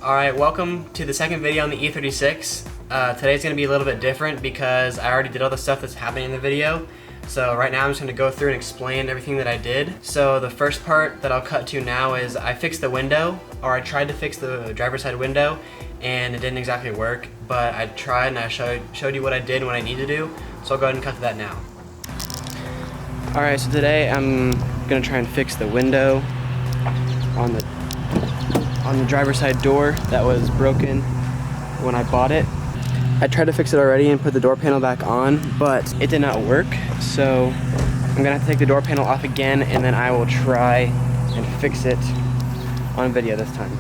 Alright, welcome to the second video on the E36. Today's going to be a little bit different because I already did all the stuff that's happening in the video. So right now I'm just going to go through and explain everything that I did. So the first part that I'll cut to now is I fixed the window, or I tried to fix the driver's side window, and it didn't exactly work, but I tried and I showed you what I did and what I need to do. So I'll go ahead and cut to that now. Alright, so today I'm going to try and fix the window on the driver's side door that was broken when I bought it. I tried to fix it already and put the door panel back on, but it did not work. So I'm gonna have to take the door panel off again, and then I will try and fix it on video this time.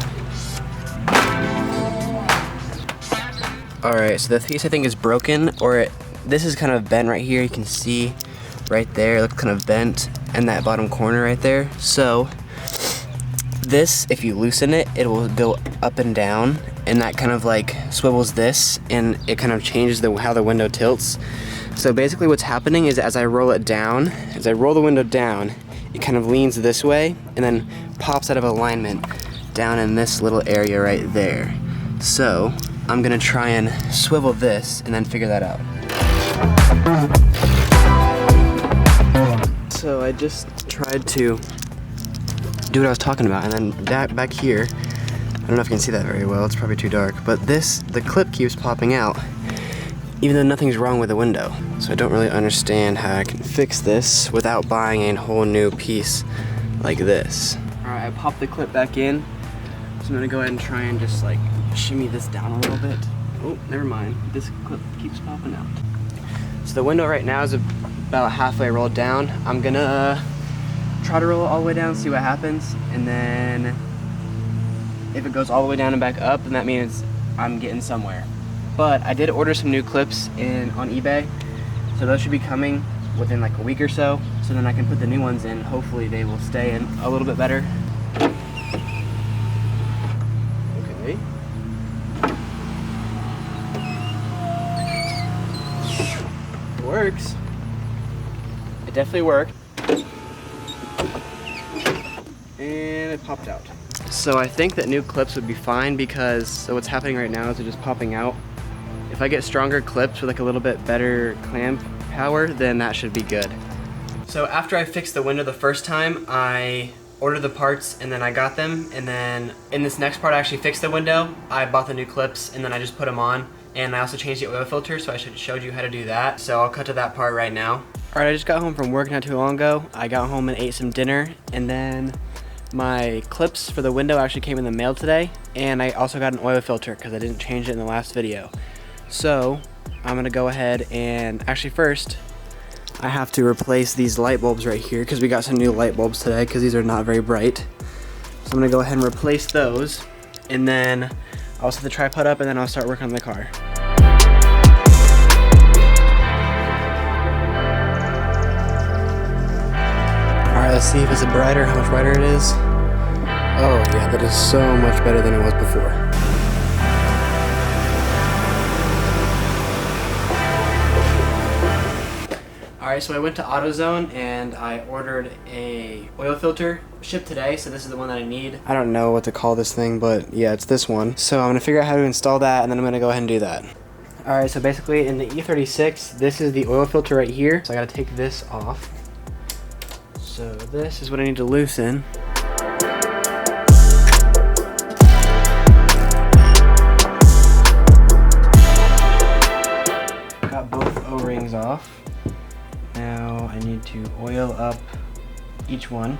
Alright, so the piece I think is broken, or this is kind of bent right here. You can see right there, it looks kind of bent, and that bottom corner right there. So this, if you loosen it, it will go up and down, and that kind of like swivels this, and it kind of changes how the window tilts. So basically what's happening is as I roll it down, as I roll the window down, it kind of leans this way and then pops out of alignment down in this little area right there. So I'm gonna try and swivel this and then figure that out. So I just tried to do what I was talking about, and then that back here, I don't know if you can see that very well, it's probably too dark, but the clip keeps popping out even though nothing's wrong with the window. So I don't really understand how I can fix this without buying a whole new piece like this. Alright, I popped the clip back in, so I'm gonna go ahead and try and just like shimmy this down a little bit. Oh, never mind, this clip keeps popping out. So the window right now is about halfway rolled down. I'm gonna try to roll it all the way down, see what happens, and then if it goes all the way down and back up, then that means I'm getting somewhere. But I did order some new clips on eBay, so those should be coming within like a week or so then I can put the new ones in. Hopefully they will stay in a little bit better. Okay. It works. It definitely worked. And it popped out. So I think that new clips would be fine because what's happening right now is they're just popping out. If I get stronger clips with like a little bit better clamp power, then that should be good. So after I fixed the window the first time, I ordered the parts and then I got them, and then in this next part I actually fixed the window. I bought the new clips and then I just put them on, and I also changed the oil filter, so I showed you how to do that. So I'll cut to that part right now. Alright, I just got home from work not too long ago. I got home and ate some dinner, and then my clips for the window actually came in the mail today, and I also got an oil filter because I didn't change it in the last video. So I'm gonna go ahead and actually first I have to replace these light bulbs right here because we got some new light bulbs today because these are not very bright. So I'm gonna go ahead and replace those, and then I'll set the tripod up, and then I'll start working on the car. Alright, let's see if it's brighter, how much brighter it is. Oh yeah, that is so much better than it was before. Alright, so I went to AutoZone and I ordered a oil filter, shipped today, so this is the one that I need. I don't know what to call this thing, but yeah, it's this one. So I'm gonna figure out how to install that, and then I'm gonna go ahead and do that. Alright, so basically in the E36, this is the oil filter right here, so I gotta take this off. So this is what I need to loosen. Got both O-rings off. Now I need to oil up each one.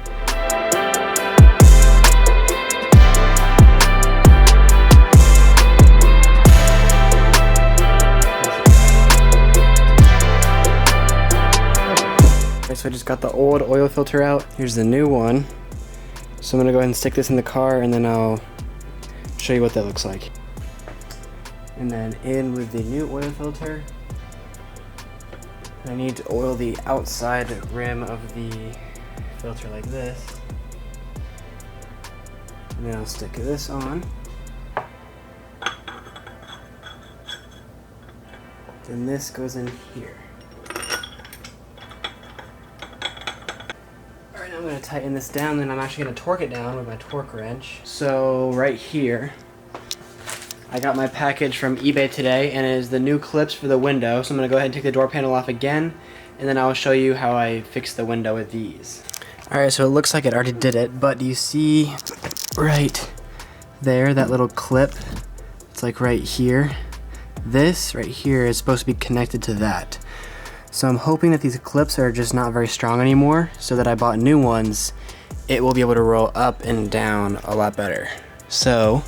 Okay, so I just got the old oil filter out. Here's the new one. So I'm gonna go ahead and stick this in the car, and then I'll show you what that looks like. And then in with the new oil filter. I need to oil the outside rim of the filter like this. And then I'll stick this on. Then this goes in here. Alright, And I'm gonna tighten this down, then I'm actually gonna torque it down with my torque wrench. So right here, I got my package from eBay today, and it is the new clips for the window. So I'm gonna go ahead and take the door panel off again, and then I'll show you how I fixed the window with these. Alright, so it looks like it already did it, but do you see right there, that little clip? It's like right here. This right here is supposed to be connected to that. So I'm hoping that these clips are just not very strong anymore, so that I bought new ones, it will be able to roll up and down a lot better. So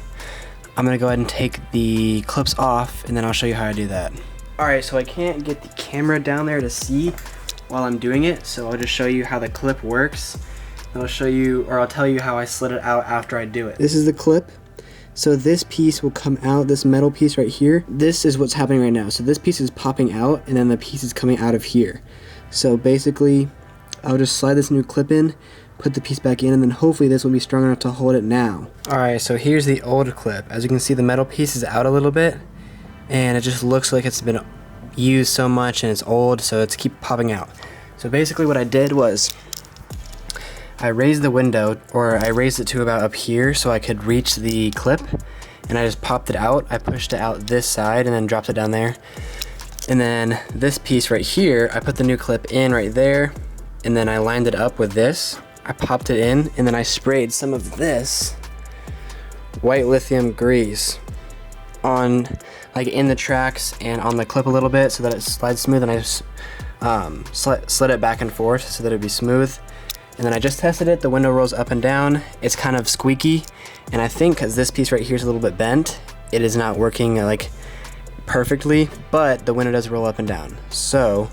I'm gonna go ahead and take the clips off, and then I'll show you how I do that. Alright, so I can't get the camera down there to see while I'm doing it, so I'll just show you how the clip works. And I'll show you, or I'll tell you how I slid it out after I do it. This is the clip. So this piece will come out, this metal piece right here. This is what's happening right now. So this piece is popping out, and then the piece is coming out of here. So basically, I'll just slide this new clip in, put the piece back in, and then hopefully this will be strong enough to hold it now. Alright, so here's the old clip. As you can see, the metal piece is out a little bit, and it just looks like it's been used so much and it's old, so it's keep popping out. So basically what I did was, I raised the window, or I raised it to about up here so I could reach the clip, and I just popped it out. I pushed it out this side and then dropped it down there. And then this piece right here, I put the new clip in right there, and then I lined it up with this. I popped it in, and then I sprayed some of this white lithium grease on, like, in the tracks and on the clip a little bit so that it slides smooth, and I just slid it back and forth so that it'd be smooth. And then I just tested it. The window rolls up and down. It's kind of squeaky, and I think because this piece right here is a little bit bent, it is not working like perfectly, but the window does roll up and down. So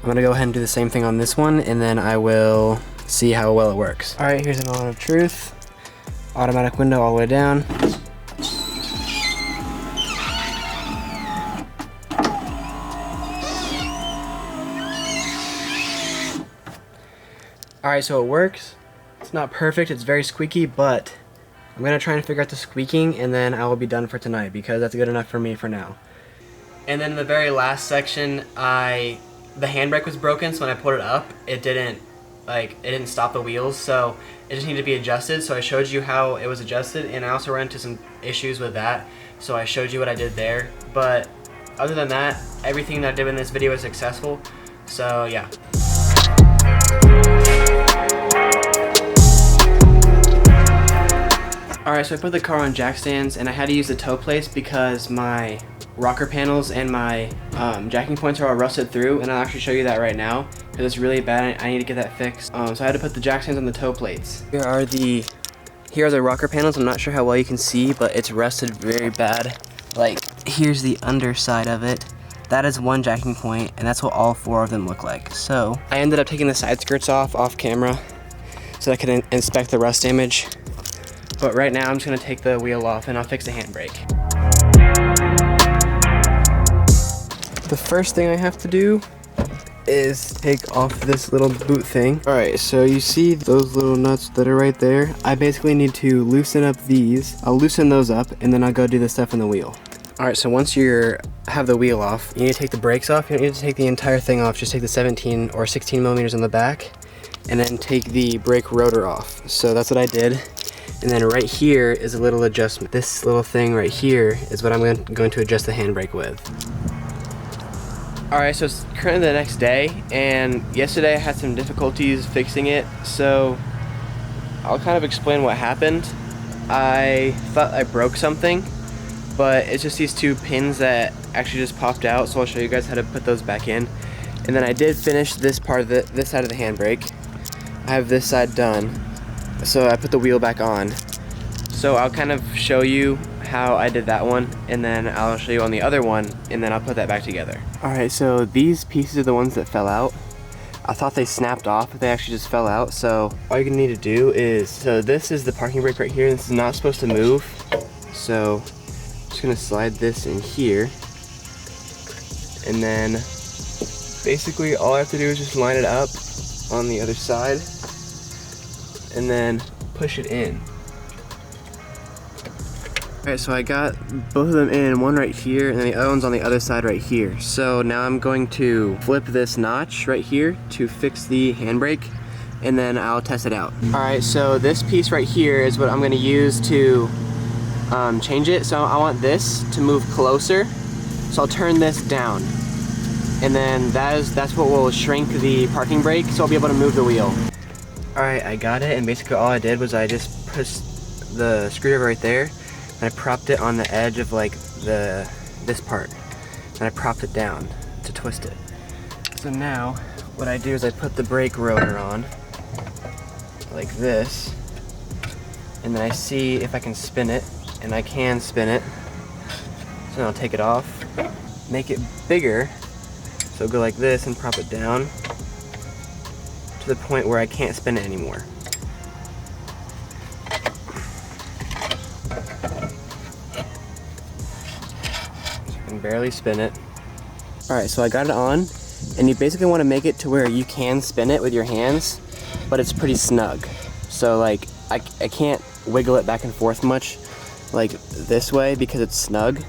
I'm gonna go ahead and do the same thing on this one, and then I will see how well it works. All right, here's a moment of truth. Automatic window all the way down. Alright, so it works. It's not perfect, it's very squeaky, but I'm gonna try and figure out the squeaking, and then I will be done for tonight, because that's good enough for me for now. And then in the very last section, the handbrake was broken, so when I put it up, it didn't stop the wheels, so it just needed to be adjusted. So I showed you how it was adjusted, and I also ran into some issues with that, so I showed you what I did there. But other than that, everything that I did in this video was successful, so yeah. Alright, so I put the car on jack stands, and I had to use the toe plates because my rocker panels and my jacking points are all rusted through, and I'll actually show you that right now because it's really bad. I need to get that fixed. So I had to put the jack stands on the toe plates. Here are the rocker panels. I'm not sure how well you can see, but it's rusted very bad. Like, here's the underside of it. That is one jacking point, and that's what all four of them look like. So I ended up taking the side skirts off camera so I could inspect the rust damage. But right now I'm just gonna take the wheel off and I'll fix the handbrake. The first thing I have to do is take off this little boot thing. Alright, so you see those little nuts that are right there? I basically need to loosen up these. I'll loosen those up, and then I'll go do the stuff in the wheel. Alright, so once you have the wheel off, you need to take the brakes off. You don't need to take the entire thing off, just take the 17 or 16 millimeters on the back, and then take the brake rotor off. So that's what I did. And then right here is a little adjustment. This little thing right here is what I'm going to adjust the handbrake with. Alright, so it's currently the next day, and yesterday I had some difficulties fixing it, so I'll kind of explain what happened. I thought I broke something, but it's just these two pins that actually just popped out, so I'll show you guys how to put those back in. And then I did finish this part of this side of the handbrake. I have this side done. So I put the wheel back on. So I'll kind of show you how I did that one, and then I'll show you on the other one, and then I'll put that back together. Alright, so these pieces are the ones that fell out. I thought they snapped off, but they actually just fell out. So all you're gonna need to do is, so this is the parking brake right here, and this is not supposed to move. So I'm just gonna slide this in here, and then basically all I have to do is just line it up on the other side, and then push it in. Alright, so I got both of them in, one right here, and then the other one's on the other side right here. So now I'm going to flip this notch right here to fix the handbrake. and then I'll test it out. Alright, so this piece right here is what I'm going to use to change it. So I want this to move closer, so I'll turn this down. And then that's what will shrink the parking brake, so I'll be able to move the wheel. Alright, I got it, and basically all I did was I just pushed the screwdriver right there, and I propped it on the edge of like this part. And I propped it down to twist it. So now, what I do is I put the brake rotor on, like this, and then I see if I can spin it, and I can spin it. So then I'll take it off, make it bigger, so go like this and prop it down to the point where I can't spin it anymore. So I can barely spin it. Alright, so I got it on, and you basically want to make it to where you can spin it with your hands, but it's pretty snug. So like, I can't wiggle it back and forth much like this way because it's snug,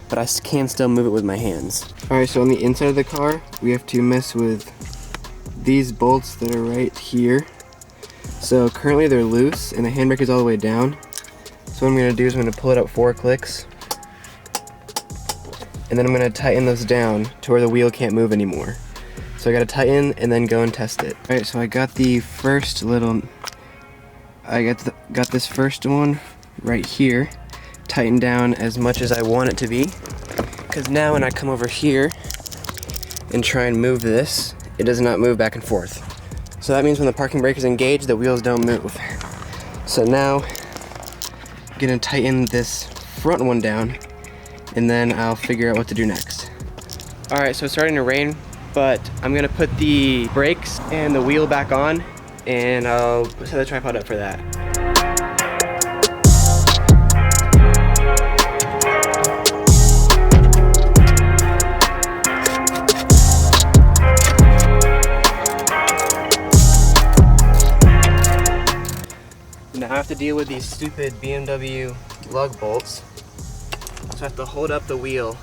but I can still move it with my hands. Alright, so on the inside of the car, we have to mess with these bolts that are right here. So currently they're loose, and the handbrake is all the way down. So what I'm going to do is I'm going to pull it out 4 clicks, and then I'm going to tighten those down to where the wheel can't move anymore. So I got to tighten and then go and test it. Alright, so I got the first little, got this first one right here tightened down as much as I want it to be, because now when I come over here and try and move this, it does not move back and forth. So that means when the parking brake is engaged, the wheels don't move. So now I'm gonna tighten this front one down, and then I'll figure out what to do next. Alright, so it's starting to rain, but I'm gonna put the brakes and the wheel back on, and I'll set the tripod up for that. Now I have to deal with these stupid BMW lug bolts. So I have to hold up the wheel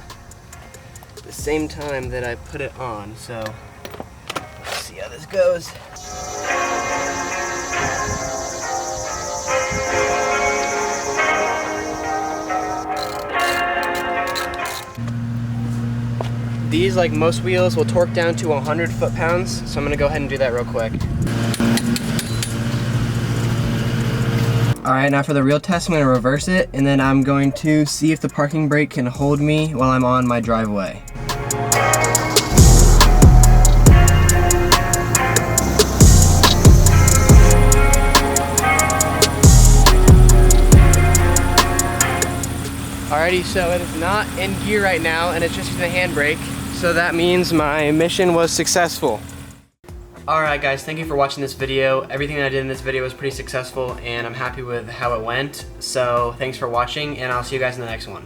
at the same time that I put it on. So let's see how this goes. These, like most wheels, will torque down to 100 foot-pounds. So I'm gonna go ahead and do that real quick. Alright, now for the real test, I'm going to reverse it, and then I'm going to see if the parking brake can hold me while I'm on my driveway. Alrighty, so it is not in gear right now, and it's just using the handbrake, so that means my mission was successful. Alright guys, thank you for watching this video. Everything that I did in this video was pretty successful, and I'm happy with how it went. So thanks for watching, and I'll see you guys in the next one.